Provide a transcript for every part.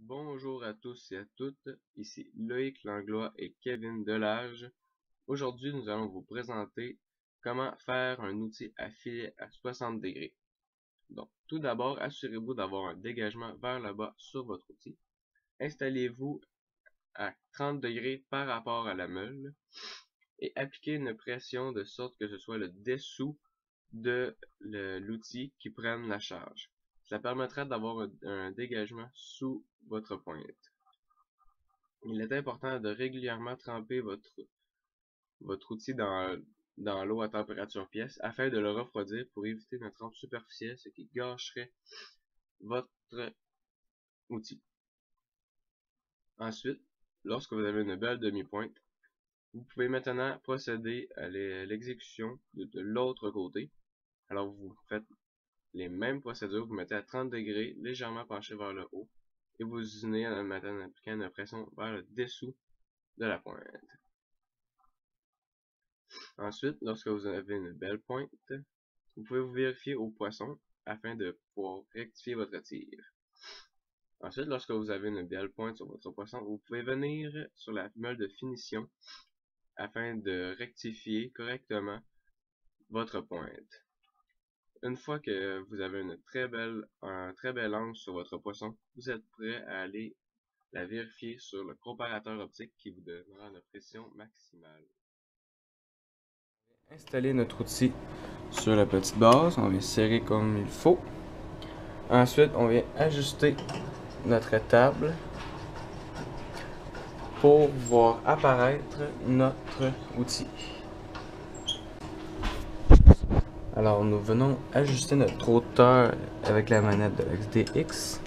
Bonjour à tous et à toutes, ici Loïc Langlois et Kevin Delage. Aujourd'hui, nous allons vous présenter comment faire un outil à filet à 60 degrés. Donc, tout d'abord, assurez-vous d'avoir un dégagement vers le bas sur votre outil. Installez-vous à 30 degrés par rapport à la meule et appliquez une pression de sorte que ce soit le dessous de l'outil qui prenne la charge. Ça permettra d'avoir un dégagement sous votre pointe. Il est important de régulièrement tremper votre outil dans l'eau à température pièce afin de le refroidir pour éviter une trempe superficielle, ce qui gâcherait votre outil. Ensuite, lorsque vous avez une belle demi-pointe, vous pouvez maintenant procéder à l'exécution de l'autre côté. Alors vous faites les mêmes procédures, vous mettez à 30 degrés, légèrement penché vers le haut, et vous usinez en appliquant une pression vers le dessous de la pointe. Ensuite, lorsque vous avez une belle pointe, vous pouvez vous vérifier au poisson afin de pouvoir rectifier votre tir. Ensuite, lorsque vous avez une belle pointe sur votre poisson, vous pouvez venir sur la meule de finition afin de rectifier correctement votre pointe. Une fois que vous avez un très bel angle sur votre poisson, vous êtes prêt à aller la vérifier sur le comparateur optique qui vous donnera une pression maximale. Installer notre outil sur la petite base, on vient serrer comme il faut. Ensuite, on vient ajuster notre table pour voir apparaître notre outil. Alors, nous venons ajuster notre hauteur avec la manette de l'XDX.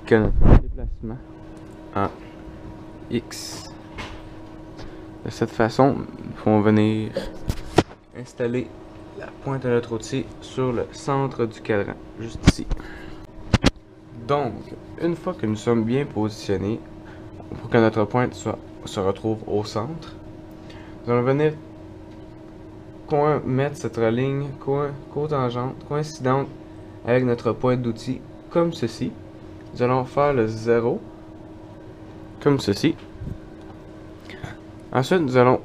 Que notre déplacement en X. De cette façon, nous pouvons venir installer la pointe de notre outil sur le centre du cadran, juste ici. Donc, une fois que nous sommes bien positionnés, pour que notre pointe se retrouve au centre, nous allons venir mettre cette ligne cotangente, coïncidente avec notre pointe d'outil, comme ceci. Nous allons faire le 0, comme ceci. Ensuite, nous allons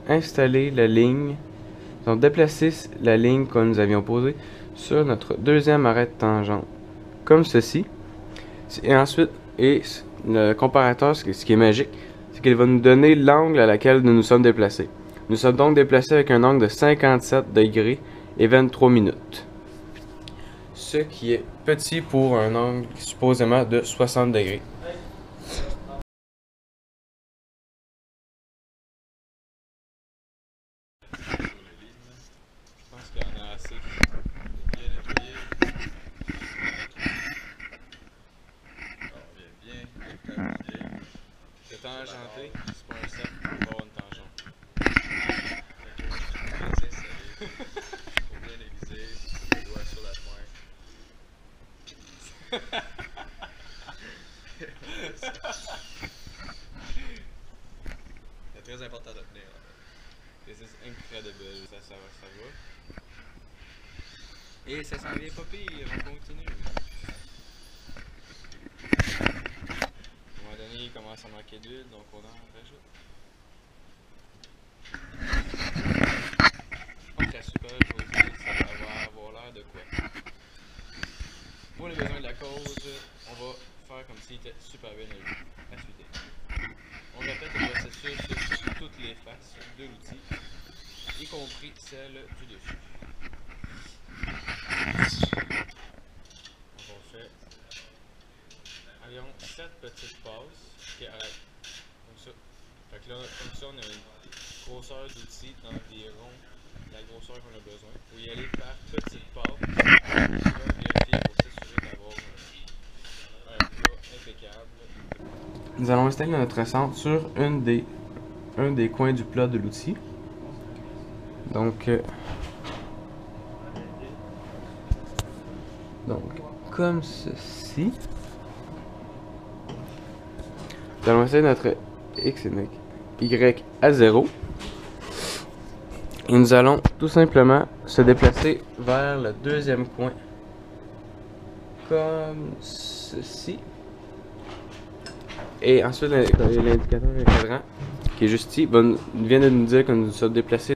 installer la ligne, nous allons déplacer la ligne que nous avions posée sur notre deuxième arrêt de tangente, comme ceci. Et ensuite, le comparateur, ce qui est magique, c'est qu'il va nous donner l'angle à laquelle nous nous sommes déplacés. Nous sommes donc déplacés avec un angle de 57 degrés et 23 minutes. Ce qui est petit pour un angle supposément de 60 degrés. Je pense qu'il y en a assez. Bien nettoyé. Bien. C'est tangenté, c'est pas un cercle, il va avoir une tangente. Faut bien aiguiser, le doigt sur la pointe. C'est très important de tenir. This is incredible. Ça va. Et ça s'en vient pas pire, on continue. À un moment donné, il commence à manquer d'huile, donc on en rajoute. Donc la super chose, ça va avoir l'air de quoi? Pour les besoins de la cause, on va faire comme s'il était super bien assuité. On répète le processus sur toutes les faces de l'outil, y compris celle du dessus. Donc on fait environ 7 petites passes qui arrêtent comme ça. Fait que là, comme ça, on a une grosseur d'outil d'environ la grosseur qu'on a besoin. Il faut y aller par petites passes. On va vérifier pour s'assurer d'avoir un plat impeccable. Nous allons installer notre centre sur un des coins du plat de l'outil. Donc, comme ceci. Nous allons installer notre X et Y à 0. Et nous allons tout simplement se déplacer vers le deuxième coin, comme ceci. Et ensuite, l'indicateur cadran qui est juste ici vient de nous dire que nous sommes déplacés